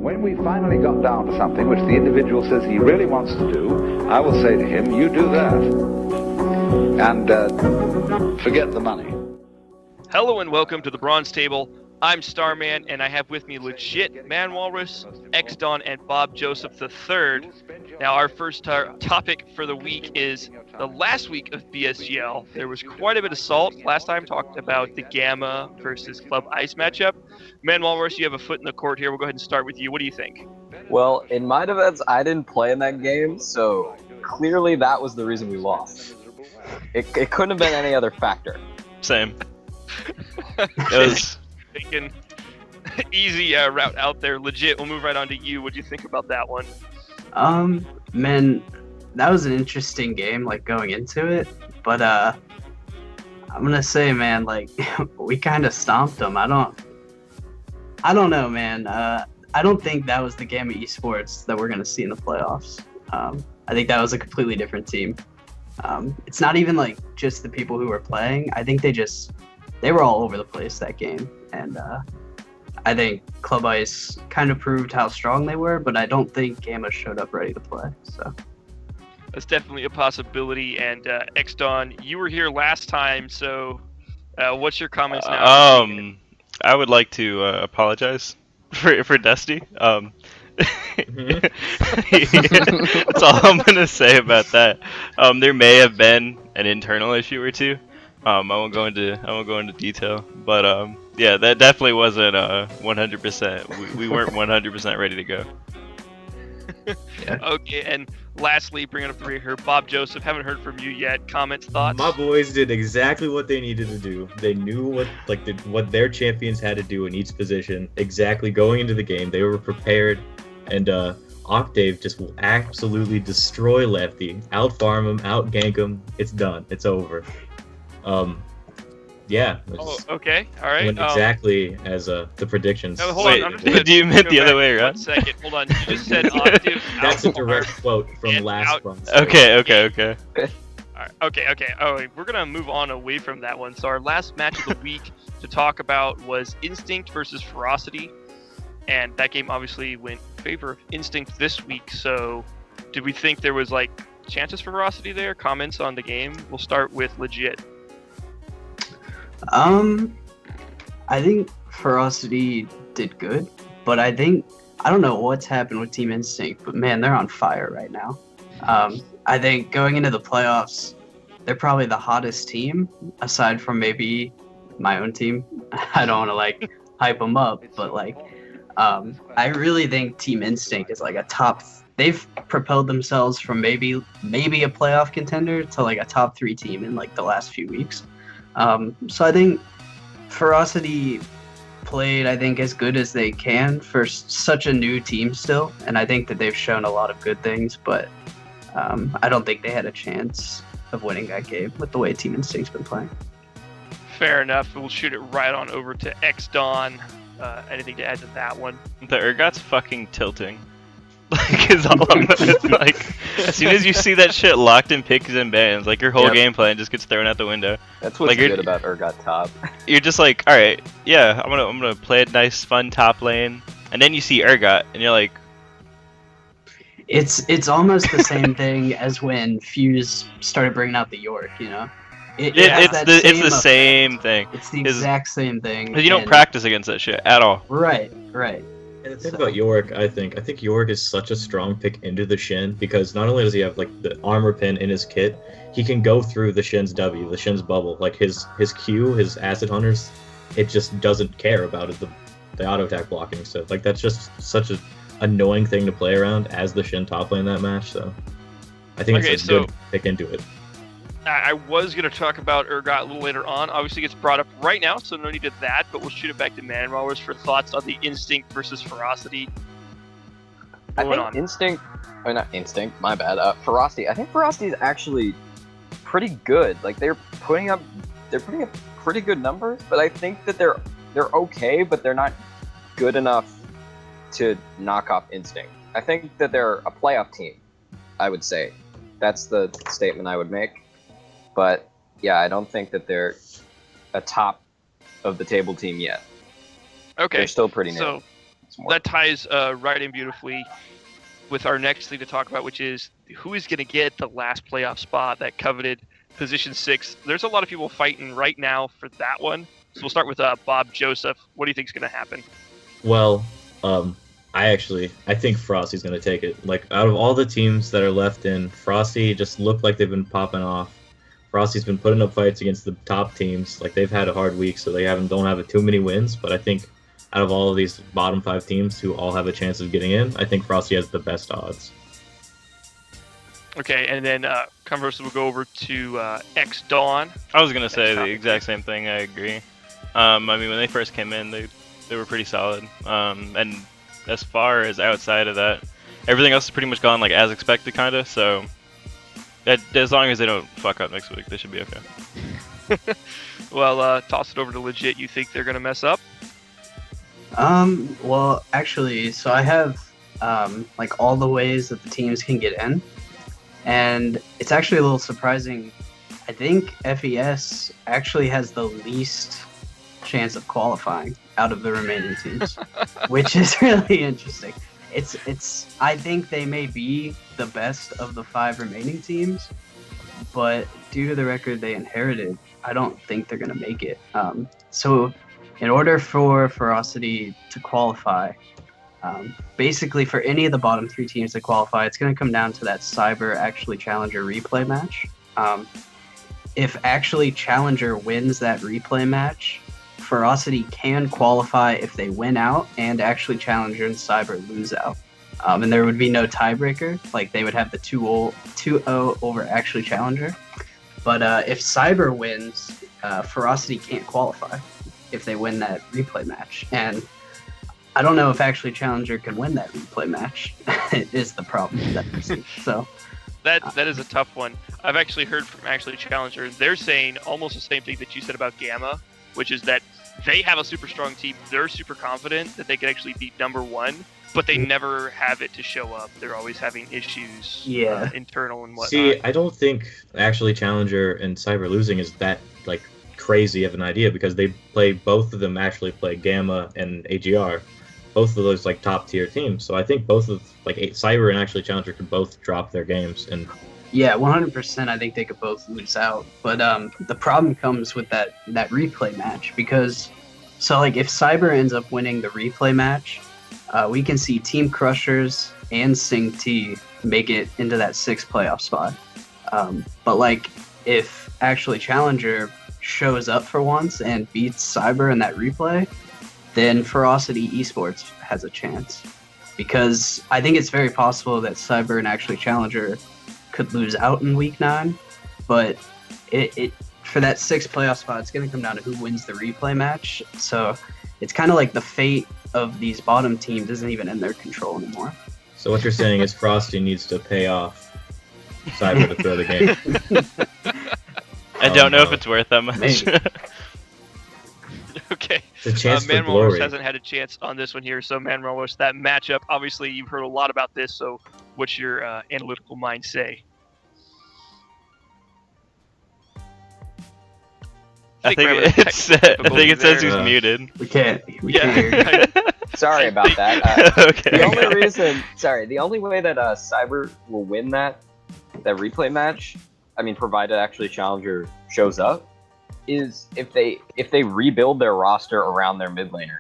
When we finally got down to something which the individual says he really wants to do, I will say to him, you do that. And forget the money. Hello and welcome to the Bronze Table. I'm Starrman, and I have with me legit Manwalrus, X-Don, and BobJoeseph III. Now, our first topic for the week is the last week of BSGL. There was quite a bit of salt. Last time talked about the Gamma versus Club Ice matchup. Manwalrus, you have a foot in the court here. We'll go ahead and start with you. What do you think? Well, in my defense, I didn't play in that game, so clearly that was the reason we lost. It couldn't have been any other factor. Same. It was taking easy route out there. Legit, we'll move right on to you. What do you think about that one? Man, that was an interesting game, like, going into it, but I'm gonna say, man, like, we kind of stomped them. I don't know, man. I don't think that was the Gamma Esports that we're gonna see in the playoffs. I think that was a completely different team. It's not even like just the people who were playing. I think they were all over the place that game, and I think Club Ice kind of proved how strong they were, but I don't think Gamma showed up ready to play. So that's definitely a possibility. And X-Don, you were here last time, so what's your comments now? I would like to apologize for Dusty. That's all I'm gonna say about that. There may have been an internal issue or two. I won't go into detail, but yeah, that definitely wasn't 100%. We weren't 100% ready to go. Yeah. Okay, and lastly, bringing up the rear here, BobJoeseph, haven't heard from you yet. Comments, thoughts? My boys did exactly what they needed to do. They knew what their champions had to do in each position. Exactly going into the game, they were prepared, and Octave just will absolutely destroy Lefty, out farm him, out gank him. It's done. It's over. Yeah. Okay. All right. Went exactly as the predictions. No, hold Wait, on. I'm just gonna do you meant go the other back way around? 1 second. Hold on. You just said Octave. That's a out direct farm, quote from and last out- month. Okay. All right, okay. Oh, wait, we're gonna move on away from that one. So our last match of the week to talk about was Instinct versus Ferocity, and that game obviously went in favor of Instinct this week. So, did we think there was like chances for Ferocity there? Comments on the game? We'll start with Legit. I think Ferocity did good, but I don't know what's happened with Team Instinct, but man, they're on fire right now. I think going into the playoffs, they're probably the hottest team, aside from maybe my own team. I don't want to like hype them up, but like, I really think Team Instinct is like a top. They've propelled themselves from maybe a playoff contender to like a top 3 team in like the last few weeks. So I think Ferocity played, I think, as good as they can for such a new team still, and I think that they've shown a lot of good things, but I don't think they had a chance of winning that game with the way Team Instinct's been playing. Fair enough. We'll shoot it right on over to X-Don. Anything to add to that one? The Urgot's fucking tilting. Like, is all of it. Like, as soon as you see that shit locked in picks and bans, like your whole game plan just gets thrown out the window. That's what's Like, good about Urgot top. You're just like, all right, yeah, I'm gonna play a nice, fun top lane, and then you see Urgot, and you're like, It's almost the same thing as when Fuse started bringing out the York, you know? It has it's that the effect. same thing. It's the exact same thing. 'Cause you don't and- practice against that shit at all. Right. And the thing about York, I think York is such a strong pick into the Shin, because not only does he have like the armor pin in his kit, he can go through the Shin's W, the Shin's bubble. Like his Q, his acid hunters, it just doesn't care about it, the auto attack blocking stuff. Like that's just such an annoying thing to play around as the Shin top lane that match. So I think it's a good pick into it. I was going to talk about Urgot a little later on. Obviously, gets brought up right now, so no need to that. But we'll shoot it back to Manwalrus for thoughts on the Instinct versus Ferocity. I think Instinct, or not Instinct, my bad. Ferocity. I think Ferocity is actually pretty good. Like they're putting up pretty good numbers, but I think that they're okay, but they're not good enough to knock off Instinct. I think that they're a playoff team, I would say. That's the statement I would make. But yeah, I don't think that they're a top of the table team yet. Okay. They're still pretty new. So That ties right in beautifully with our next thing to talk about, which is who is going to get the last playoff spot, that coveted position 6. There's a lot of people fighting right now for that one. So we'll start with BobJoeseph. What do you think is going to happen? Well, I think Frosty's going to take it. Like, out of all the teams that are left in, Frosty just looked like they've been popping off. Frosty's been putting up fights against the top teams. Like, they've had a hard week, so they don't have too many wins. But I think out of all of these bottom 5 teams who all have a chance of getting in, I think Frosty has the best odds. Okay, and then conversely, we'll go over to X Dawn. I was gonna say the exact same thing. I agree. I mean, when they first came in, they were pretty solid. And as far as outside of that, everything else has pretty much gone like as expected, kind of. So as long as they don't fuck up next week, they should be okay. Well, toss it over to Legit. You think they're gonna mess up? Well, actually, so I have like all the ways that the teams can get in, and it's actually a little surprising. I think FES actually has the least chance of qualifying out of the remaining teams, which is really interesting. I think they may be the best of the 5 remaining teams, but due to the record they inherited, I don't think they're gonna make it. So in order for Ferocity to qualify, basically for any of the bottom 3 teams to qualify, it's going to come down to that Cyber Actually Challenger replay match. If Actually Challenger wins that replay match, Ferocity can qualify if they win out and Actually Challenger and Cyber lose out. And there would be no tiebreaker, like they would have the 2-0 over Actually Challenger. But if Cyber wins, Ferocity can't qualify if they win that replay match. And I don't know if Actually Challenger can win that replay match. It is the problem that we see. So that is a tough one. I've actually heard from Actually Challenger. They're saying almost the same thing that you said about Gamma, which is that they have a super strong team. They're super confident that they can actually beat number 1, but they never have it to show up. They're always having issues, internal and whatnot. See, I don't think Actually Challenger and Cyber losing is that like crazy of an idea, because both of them actually play Gamma and AGR, both of those like top tier teams. So I think both of like Cyber and Actually Challenger could both drop their games. And yeah, 100%. I think they could both lose out. But the problem comes with that replay match, because so like if Cyber ends up winning the replay match, we can see Team Crushers and Sing T make it into that 6th playoff spot. But like if Actually Challenger shows up for once and beats Cyber in that replay, then Ferocity Esports has a chance. Because I think it's very possible that Cyber and Actually Challenger could lose out in week 9, but it for that 6th playoff spot, it's going to come down to who wins the replay match. So it's kind of like the fate of these bottom teams isn't even in their control anymore. So what you're saying is Frosty needs to pay off Cyber to throw the game. I don't know if it's worth that much. Okay. It's a chance for Manwalrus glory. hasn't had a chance on this one here, so Manwalrus, that matchup, obviously you've heard a lot about this, so what's your analytical mind say? I think it says he's muted. We can't hear you. Sorry about that. Okay. The only way that Cyber will win that replay match, I mean, provided Actually Challenger shows up, is if they rebuild their roster around their mid laner.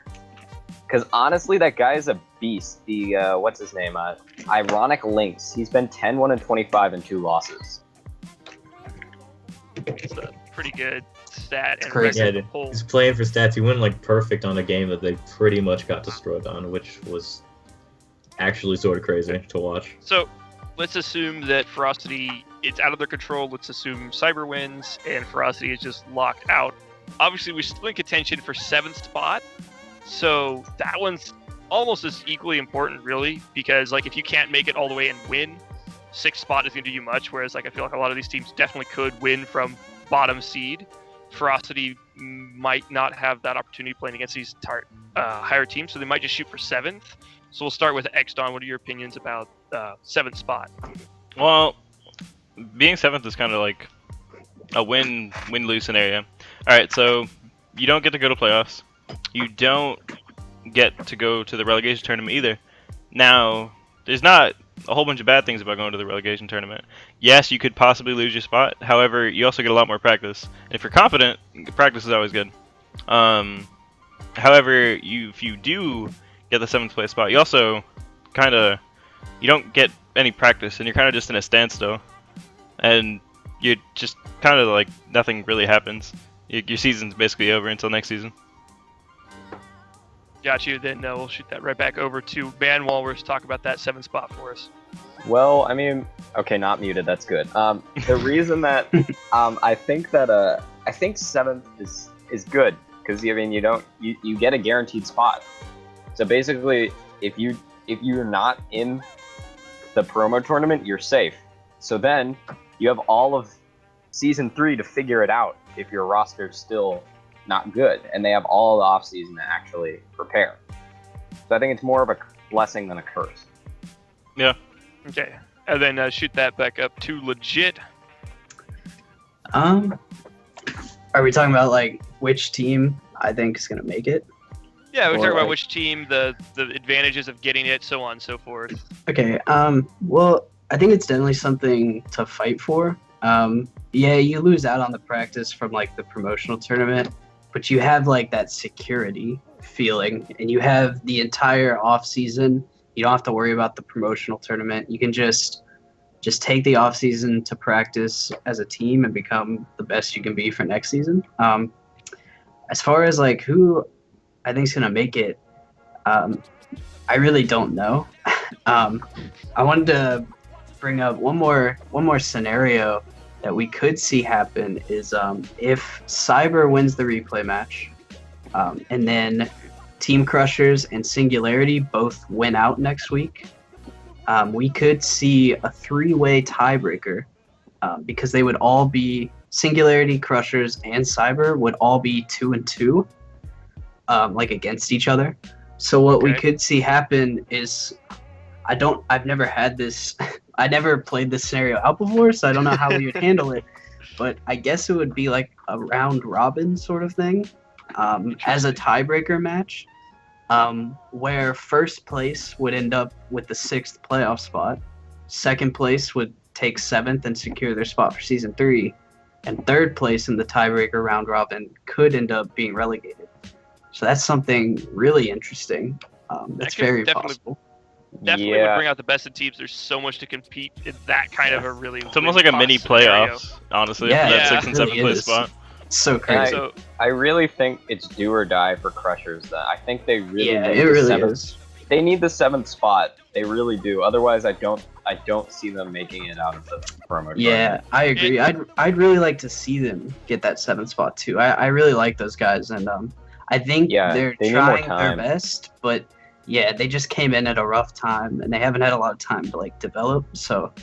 Because honestly, that guy is a beast. The what's his name? Ironic Lynx. He's been 10-1-25 and 2 losses. It's a pretty good stat. And crazy. He's playing for stats. He went like perfect on a game that they pretty much got destroyed on, which was actually sort of crazy to watch. So let's assume that Ferocity, it's out of their control. Let's assume Cyber wins and Ferocity is just locked out. Obviously, we're still in contention for 7th spot. So that one's almost as equally important, really, because like if you can't make it all the way and win, 6th spot is going to do you much. Whereas like I feel like a lot of these teams definitely could win from bottom seed. Ferocity might not have that opportunity playing against these higher teams, so they might just shoot for 7th. So we'll start with X-Don. What are your opinions about 7th spot? Well, being 7th is kind of like a win-lose scenario. All right, so you don't get to go to playoffs. You don't get to go to the relegation tournament either. Now, there's not a whole bunch of bad things about going to the relegation tournament. Yes, you could possibly lose your spot. However, you also get a lot more practice. And if you're confident, practice is always good. However, if you do get the 7th place spot, you also you don't get any practice, and you're kind of just in a standstill. And you're just kind of like nothing really happens. Your season's basically over until next season. Got you. Then we'll shoot that right back over to Manwalrus to talk about that 7th spot for us. Well, I mean, okay, not muted. That's good. The reason that I think 7th is good because I mean you get a guaranteed spot. So basically, if you're not in the promo tournament, you're safe. So then you have all of season 3 to figure it out if your roster's still not good, and they have all the off season to actually prepare. So I think it's more of a blessing than a curse. Yeah. Okay, and then shoot that back up to Legit. Are we talking about like which team I think is gonna make it? Yeah, we're Or, talking about like- which team, the advantages of getting it, so on and so forth. Okay. Well, I think it's definitely something to fight for. Yeah, you lose out on the practice from like the promotional tournament, but you have like that security feeling, and you have the entire off season. You don't have to worry about the promotional tournament. You can just take the off season to practice as a team and become the best you can be for next season. As far as like who I think is gonna make it, I really don't know. I wanted to bring up one more scenario that we could see happen is if Cyber wins the replay match, and then Team Crushers and Singularity both win out next week, we could see a 3-way tiebreaker because they would all be Singularity, Crushers, and Cyber would all be 2-2, like against each other. So what we could see happen is, I've never had this. I never played this scenario out before, so I don't know how we would handle it. But I guess it would be like a round robin sort of thing, as a tiebreaker match, where first place would end up with the 6th playoff spot, second place would take 7th and secure their spot for season 3, and third place in the tiebreaker round robin could end up being relegated. So that's something really interesting. That's very possible. Definitely would bring out the best of teams. There's so much to compete in that kind of a really. It's almost like a mini playoffs, honestly. Yeah, for that yeah, 6th and it really 7th place is. spot. It's so crazy. I really think it's do or die for Crushers. I think they really need it the really 7th. is. They need the 7th spot. They really do. Otherwise, I don't see them making it out of the promo. Yeah, I agree. I'd really like to see them get that 7th spot too. I really like those guys, and I think they're they need more trying their time. best, but yeah, they just came in at a rough time, and they haven't had a lot of time to like develop. So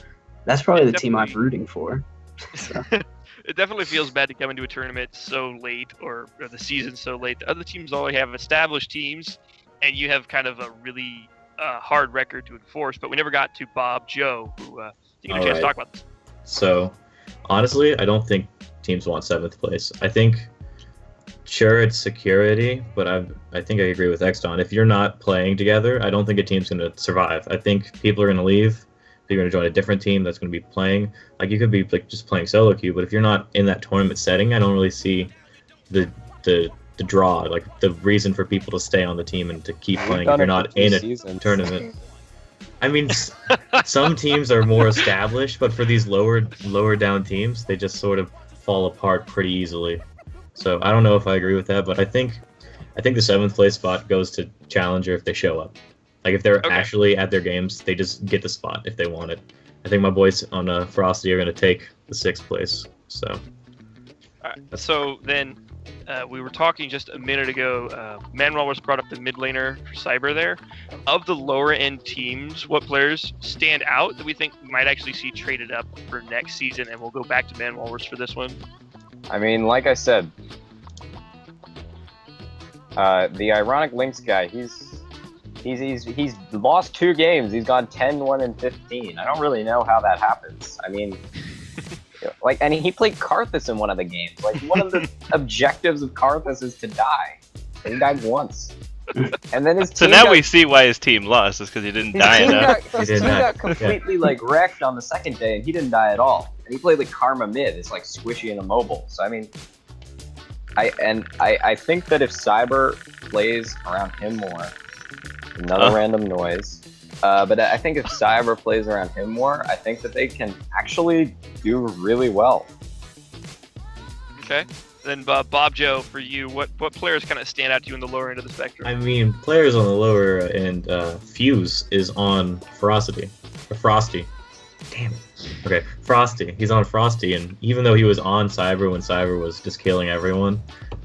that's probably the team I'm rooting for. So. It definitely feels bad to come into a tournament so late, or the season so late. The other teams already have established teams, and you have kind of a really hard record to enforce. But we never got to Bob Joe, who you get a chance to talk about this. So, honestly, I don't think teams want 7th place. I think, sure, it's security, but I think I agree with Xdon. If you're not playing together, I don't think a team's going to survive. I think people are going to leave. You're going to join a different team that's going to be playing. Like, you could be like just playing solo queue, but if you're not in that tournament setting, I don't really see the draw, like the reason for people to stay on the team and to keep playing if you're not in a tournament. I mean, some teams are more established, but for these lower down teams, they just sort of fall apart pretty easily. So I don't know if I agree with that, but I think the 7th place spot goes to Challenger if they show up. Like, if they're actually at their games, they just get the spot if they want it. I think my boys on Frosty are going to take the 6th place. So. All right. So then, we were talking just a minute ago. Manwalrus brought up the mid laner for Cyber there. Of the lower end teams, what players stand out that we think might actually see traded up for next season? And we'll go back to Manwalrus for this one. I mean, like I said, the Ironic Lynx guy, he's lost 2 games. He's gone 10-1-15. I don't really know how that happens. I mean, like, and he played Karthus in one of the games. Like, one of the objectives of Karthus is to die. And he died once. And then his So team now got, we see why his team lost, is because he didn't die enough. his team got completely like wrecked on the second day, and he didn't die at all. And he played like Karma mid. It's like squishy and immobile. So I mean, I think that if Cyber plays around him more, another random noise. But I think if Cyber plays around him more, I think that they can actually do really well. Okay. Then Bob Joe, for you, what players kind of stand out to you in the lower end of the spectrum? I mean, players on the lower end, Fuse is on Frosty. Damn it. Okay, Frosty. He's on Frosty, and even though he was on Cyber when Cyber was just killing everyone,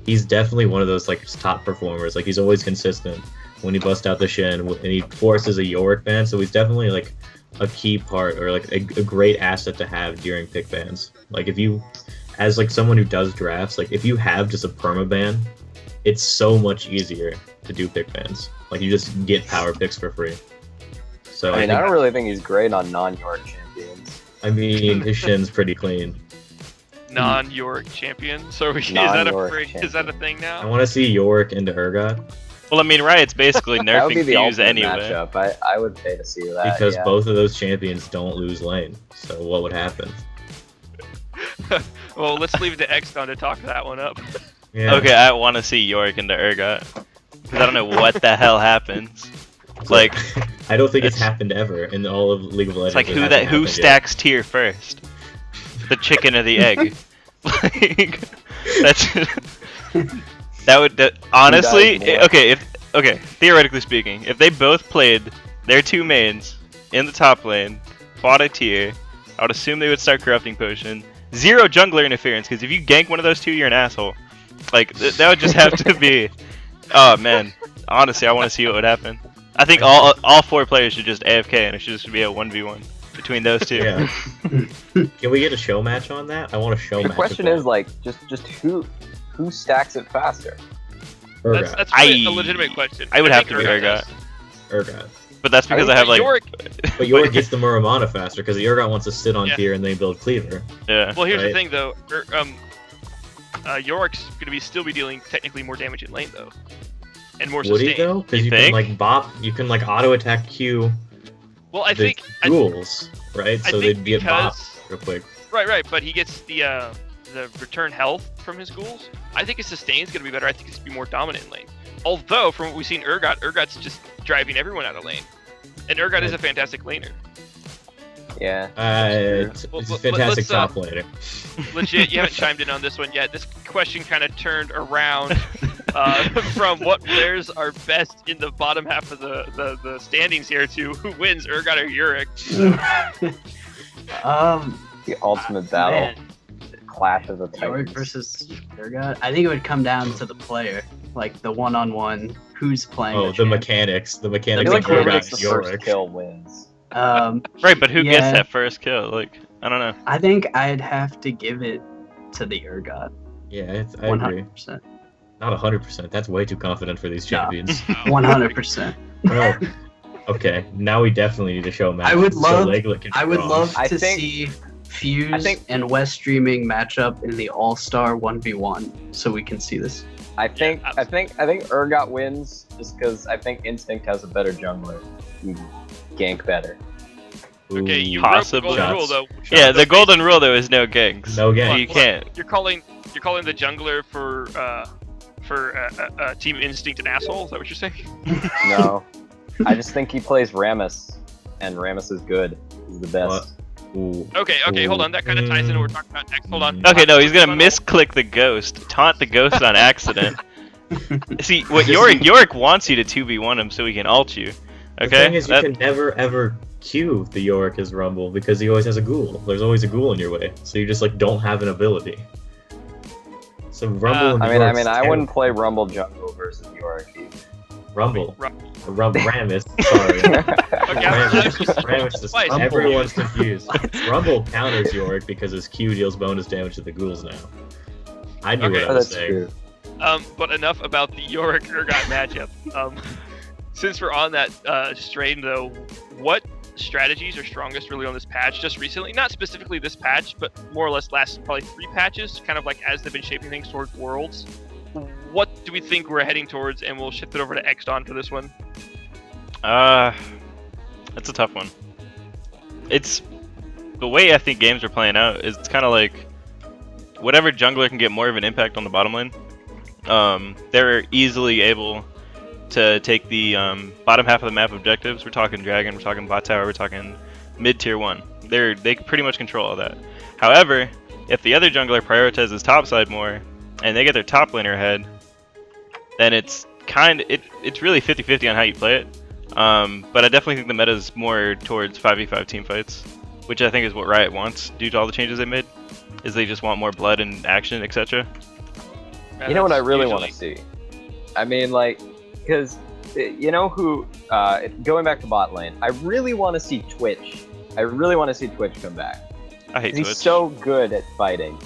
he's definitely one of those like top performers. Like he's always consistent when he busts out the Shin, and he forces a Yorick ban, so he's definitely like a key part or like a great asset to have during pick bans. Like if you, as like someone who does drafts, like if you have just a perma ban, it's so much easier to do pick bans. Like you just get power picks for free. So I don't really think he's great on non-Yorick champions. I mean, his Shin's pretty clean. Non-Yorick champion. So is that a thing I now? want to see Yorick into Urgot. Well, I mean, Riot's basically That would be nerfing the Fuse ultimate anyway. matchup. I would pay to see that. Because yeah. both of those champions don't lose lane. So what would happen? Well, let's leave it to Xcon to talk that one up. Yeah. Okay, I want to see Yorick into Urgot. Because I don't know what the hell happens. Like, I don't think it's happened ever in all of League of Legends. it's like who stacks tier first? The chicken or the egg? Like, that's honestly okay, theoretically speaking, if they both played their two mains in the top lane, fought a tier, I would assume they would start corrupting potion. Zero jungler interference, because if you gank one of those two, you're an asshole. Like that would just have to be. Oh man, honestly, I want to see what would happen. I think all four players should just AFK, and it should just be a 1v1 between those two. Yeah. Can we get a show match on that? I want a show match. The question is like just who stacks it faster? Urgot. That's really a legitimate question. I would have think to be Urgot. Urgot. But that's because I have like. But Yorick gets the Muramana faster because the Urgot wants to sit on tier and then build Cleaver. Yeah. Well, here's the thing though. Yorick's gonna still be dealing technically more damage in lane though, and more Would sustain. he though? Because you think? can like bop, you can like auto attack Q. Well, I think ghouls, right? So they'd get bopped real quick. Right. But he gets the return health from his ghouls. I think his sustain's gonna be better. I think he's gonna be more dominant in lane. Although from what we've seen, Urgot's just driving everyone out of lane, and Urgot is a fantastic laner. Yeah. It's a fantastic top laner. Legit, you haven't chimed in on this one yet. This question kind of turned around from what players are best in the bottom half of the standings here to who wins, Urgot or Yorick. The ultimate battle. Man. Clash of the Yorick Titans. versus Urgot. I think it would come down to the player, like the one-on-one. Who's playing? Oh, the mechanics. The I mechanics feel of like whoever gets Urgot the first Yorick. kill wins. Right, but who gets that first kill? Like, I don't know. I think I'd have to give it to the Urgot. Yeah, I agree. 100%. Not 100%. That's way too confident for these champions. 100%. Oh, okay, now we definitely need to show match. I would love I to think- see Fuse and West Streaming match up in the All-Star 1v1 so we can see this. I think Urgot wins just because I think Instinct has a better jungler. who gank better. Okay, you Possibly. wrote the golden rule though. Yeah, the golden rule though is no ganks. No ganks. You can't. You're calling the jungler for Team Instinct an asshole? Is that what you're saying? No, I just think he plays Rammus, and Rammus is good. He's the best. Ooh. Okay, hold on. That kind of ties into what we're talking about next. Hold on. Okay, no, he's gonna misclick the ghost, taunt the ghost on accident. See, what Yorick wants you to 2v1 him so he can ult you. Okay. The thing is, you can never ever Q the Yorick as Rumble because he always has a ghoul. There's always a ghoul in your way, so you just like don't have an ability. So Rumble. I wouldn't play Rumble jungle versus Yorick. Rumble. Rammus. Sorry. Rammus. Everyone's confused. Rumble counters Yorick because his Q deals bonus damage to the ghouls now. I knew what I was saying. But enough about the Yorick Urgot matchup. Since we're on that strain though, what strategies are strongest really on this patch just recently? Not specifically this patch, but more or less last probably 3 patches, kind of like as they've been shaping things towards Worlds. what do we think we're heading towards? And we'll shift it over to Xdon for this one. That's a tough one. It's the way I think games are playing out is it's kind of like whatever jungler can get more of an impact on the bottom lane. They're easily able to take the bottom half of the map objectives. We're talking dragon, we're talking bot tower, we're talking mid tier 1. They pretty much control all that. However, if the other jungler prioritizes topside more and they get their top laner ahead, then it's really 50-50 on how you play it. But I definitely think the meta is more towards 5v5 team fights, which I think is what Riot wants due to all the changes they made. Is they just want more blood and action, etc. You know what I really want to see? I mean, like, because you know who? Going back to bot lane, I really want to see Twitch. I really want to see Twitch come back. I hate Twitch. He's so good at fighting.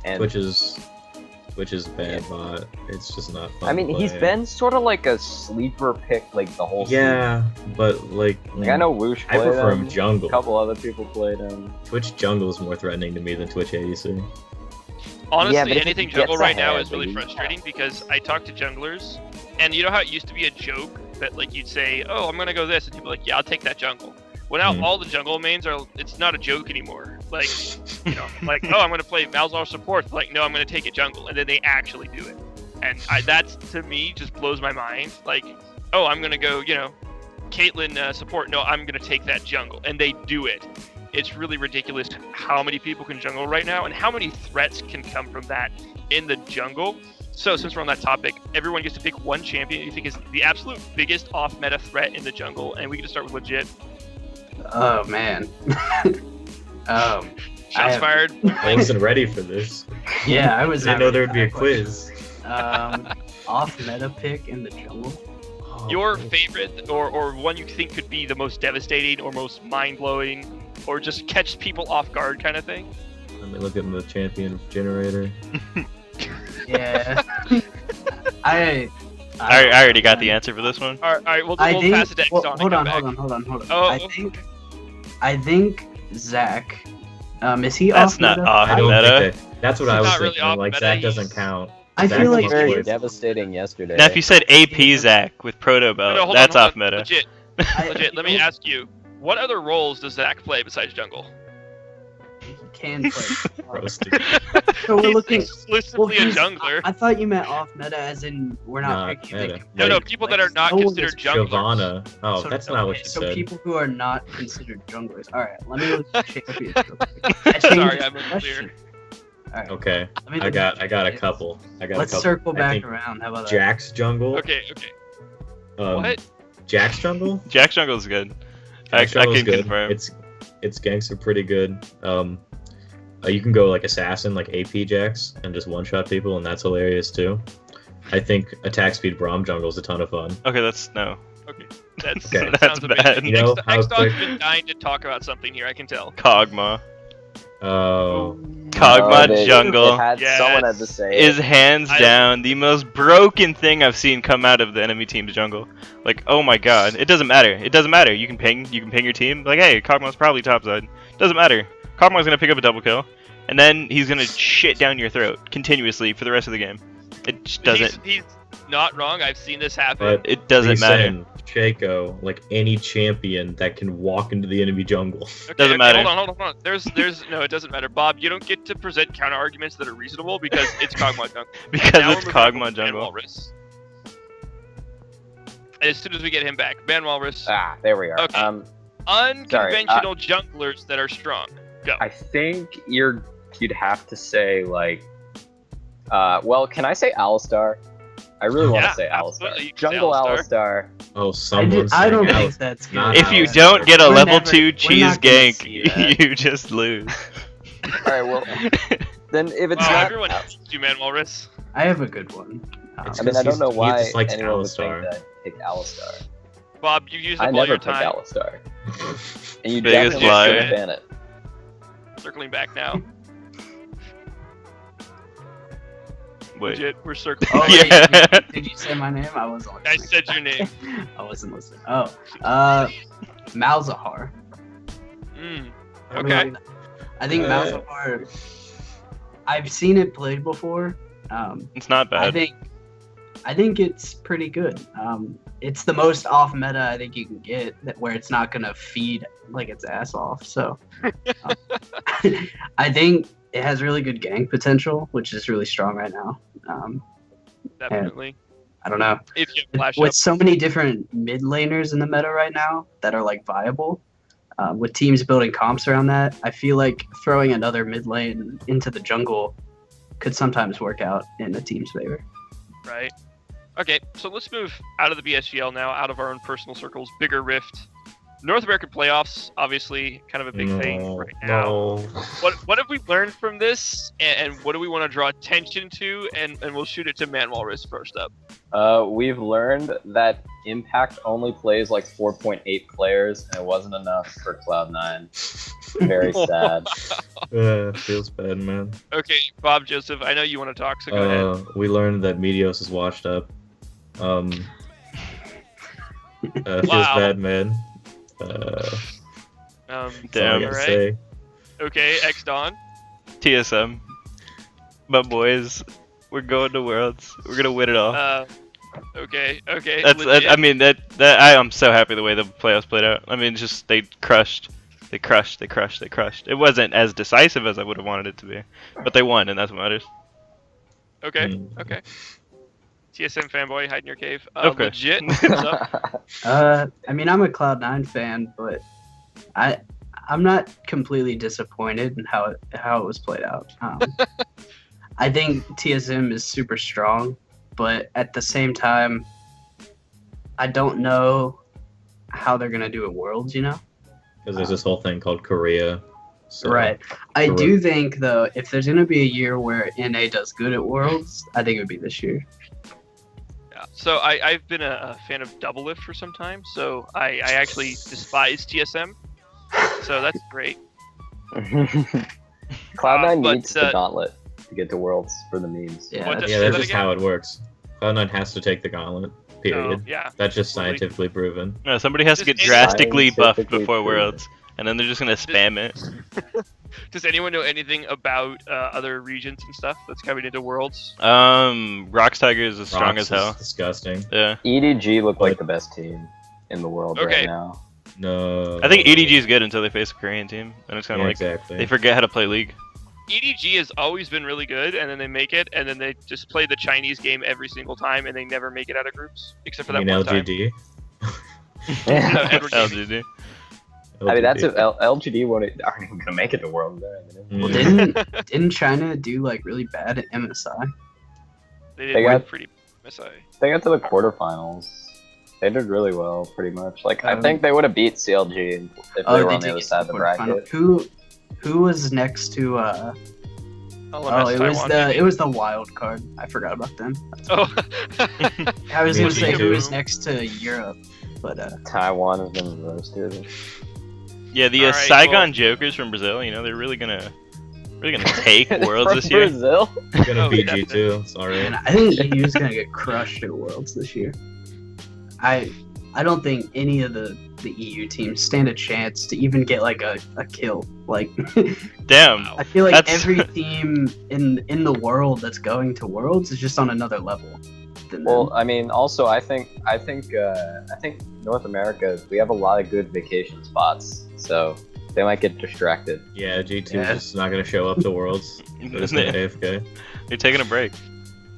And Twitch is bad bot. It's just not fun. I mean, to he's play. been sort of like a sleeper pick, like the whole Yeah, but like I know Woosh I played prefer him. him jungle. A couple other people played him. Twitch jungle is more threatening to me than Twitch ADC. Honestly, Yeah, but if anything he jungle gets right now ahead, is really then you- frustrating because I talk to junglers, and you know how it used to be a joke that like you'd say, "Oh, I'm gonna go this," and people are like, "Yeah, I'll take that jungle." Well, now Mhm. all the jungle mains are. It's not a joke anymore. Like, you know, like, "Oh, I'm gonna play Malzahar support." Like, no, I'm gonna take it jungle, and then they actually do it. And that's to me just blows my mind. Like, oh, I'm gonna go, you know, Caitlyn support. No, I'm gonna take that jungle, and they do it. It's really ridiculous how many people can jungle right now, and how many threats can come from that in the jungle. So since we're on that topic, everyone gets to pick one champion you think is the absolute biggest off-meta threat in the jungle, and we can just start with legit. Oh man. I Shots have- fired. I wasn't ready for this. Yeah, I was. I didn't not know there ready would be a for that quiz. question. Off meta pick in the jungle. Oh, Your man. favorite, or one you think could be the most devastating, or most mind-blowing, or just catch people off guard kind of thing? Let me look at the champion generator. Yeah. I already got the answer for this one. All right, we'll I pass think. it to Well, Xdon. hold on. Oh, I think Zach. Is he That's off not meta? off I don't meta. think that's what He's I was not really thinking. off Like meta, Zach he's- doesn't count. I Zach feel like was Very voice. devastating yesterday. Now, if you said AP Zach with Proto Belt, No, hold that's on, off hold on. meta. Legit. Legit. Let me ask you, what other roles does Zach play besides jungle? He can play. Roasted. So we're He's looking. exclusively a he's- jungler. I thought you meant off meta, as in we're not. Not picking- meta. No, Like, people that are not no one considered is junglers. Shyvana. Oh, So- that's not what okay, you so said. people who are not considered junglers. All right, let me look at champions real quick. That Sorry, changes I'm the unclear. question. All right, Okay, let me I look got at a champions. couple. Let's circle back around. How about that? Jack's jungle. Okay. What? Jack's jungle. Jack Jungle is good. I Jack's jungle is can good. confirm. Its ganks are pretty good. You can go like assassin, like AP Jax, and just one-shot people, and that's hilarious too. I think attack speed Braum jungle is a ton of fun. Okay, that's no. Okay. That's, Okay. that That's sounds bad. amazing. You know how Xdon's quick- been dying to talk about something here, I can tell. Kog'Maw. Oh, Kog'Maw they jungle had Yes. someone had to say is it. hands I- down the most broken thing I've seen come out of the enemy team's jungle. Like, oh my god, it doesn't matter. It doesn't matter. You can ping your team. Like, hey, Kog'Maw's probably topside. Doesn't matter. Kog'Maw's gonna pick up a double kill, and then he's gonna shit down your throat continuously for the rest of the game. It just doesn't. He's not wrong. I've seen this happen. but It doesn't matter. Lee Sin, Shaco, like any champion that can walk into the enemy jungle. Okay, Doesn't matter. Hold on. There's no, it doesn't matter. Bob, you don't get to present counter arguments that are reasonable because it's Kog'Maw jungle. Because Now it's we're moving on Kog'Maw to jungle. Manwalrus. As soon as we get him back, Manwalrus. Ah, there we are. Okay. Unconventional junglers that are strong. Go. I think you'd have to say like, well, can I say Alistar? I really want Yeah, to say absolutely, you Alistar. can say Jungle Alistar. Alistar. Oh, someone's I don't saying think Alice. that's good. Not If you Alistar. don't get a We're level never- 2 we're cheese not gonna gank, see that. you just lose. All right, well, then if it's Wow, not, everyone hates you, Manwalrus. I have a good one. It's I mean, I don't know he why just likes anyone would think Alistar. that I picked Alistar. Bob, you used I up all never your picked time. Alistar, and you Biggest definitely liar. should ban it. Circling back now. Wait. Legit, we're circling Oh, back. wait, Yeah. did you say my name? I wasn't I listening. said your name. I wasn't listening. Oh, Malzahar. Mm. I Okay. mean, I think Malzahar. I've seen it played before. It's not I bad. think I think it's pretty good. It's the most off meta I think you can get, where it's not gonna feed like its ass off. So I think it has really good gank potential, which is really strong right now. Definitely. I don't know. If you flash With up. so many different mid laners in the meta right now that are like viable, with teams building comps around that, I feel like throwing another mid lane into the jungle could sometimes work out in a team's favor. Right. Okay, so let's move out of the BSGL now, out of our own personal circles, bigger rift. North American playoffs, obviously, kind of a big thing right now. No. What have we learned from this, and what do we want to draw attention to? And we'll shoot it to Manwalrus first up. We've learned that Impact only plays like 4.8 players, and it wasn't enough for Cloud9. Very sad. Feels bad, man. Okay, BobJoeseph, I know you want to talk, so go ahead. We learned that Meteos is washed up. Feels Wow. bad, man. Damn. All right. Say. Okay, X-Don. TSM. My boys, we're going to Worlds. We're gonna win it all. Okay. That's legit. I mean that I am so happy the way the playoffs played out. I mean, just they crushed. It wasn't as decisive as I would have wanted it to be, but they won, and that's what matters. Okay. TSM fanboy, hide in your cave. Okay. Legit. What's up? I mean, I'm a Cloud9 fan, but I'm not completely disappointed in how it was played out. I think TSM is super strong, but at the same time, I don't know how they're gonna do at Worlds. You know? Because there's this whole thing called Korea. So Right. I do think though, if there's gonna be a year where NA does good at Worlds, I think it would be this year. Yeah. So I've been a fan of Double Lift for some time, so I actually despise TSM. So that's great. Cloud9 but, needs the gauntlet to get to Worlds for the memes. Yeah, What that's- Yeah, Say that's that just again? how it works. Cloud9 has to take the gauntlet. Period. Yeah. That's just Absolutely. scientifically proven. No, somebody has to Just get drastically buffed scientifically before proven. Worlds, and then they're just gonna spam it. Does anyone know anything about other regions and stuff that's coming into Worlds? Rox Tigers is strong Rox as hell. is disgusting. Yeah, EDG look like the best team in the world Okay. right now. No. I think EDG is good until they face a Korean team, and it's kind of Yeah, like exactly. they forget how to play League. EDG has always been really good, and then they make it, and then they just play the Chinese game every single time, and they never make it out of groups, except for I that mean one time. LGD. Edward Gaming. LGD. I mean, that's if LGD. LGD aren't even gonna make it to Worlds. Mm. Didn't China do like really bad at MSI? They did They got- pretty MSI. They got to the quarterfinals. They did really well, pretty much. Like, I think they would have beat CLG if they were on the other side of the bracket. Who was next to? LMS it Taiwan, was the wild card. I forgot about them. Oh. I was gonna say who Boom. was next to Europe, but Taiwan has been roasted. Yeah, the All right, Saigon well- Jokers from Brazil. You know, they're really gonna take Worlds From this year. Brazil? You're gonna Oh, beat definitely. G2. Sorry. man, I think EU's gonna get crushed at Worlds this year. I don't think any of the EU teams stand a chance to even get like a kill. Like Damn. I feel like That's- every team in the world that's going to Worlds is just on another level than Well, them. I mean, also, I think North America, we have a lot of good vacation spots, so they might get distracted. Yeah, G2 Yeah. is just not gonna show up to Worlds. They're just gonna AFK. They're taking a break.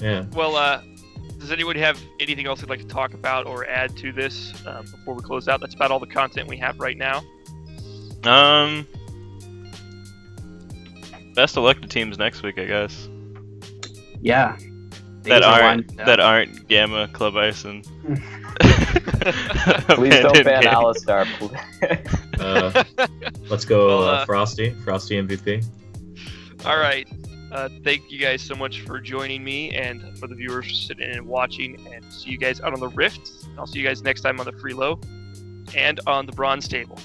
Yeah. Well, does anyone have anything else they'd like to talk about or add to this before we close out? That's about all the content we have right now. Best of luck to teams next week, I guess. Yeah. That Things are aren't winding that down. aren't Gamma, Club Ice, and Please don't Abandoned ban Game. Alistar. Let's go Well, Frosty MVP. All right. Thank you guys so much for joining me, and for the viewers sitting in and watching, and see you guys out on the Rift. I'll see you guys next time on the Freelo and on the Bronze Table.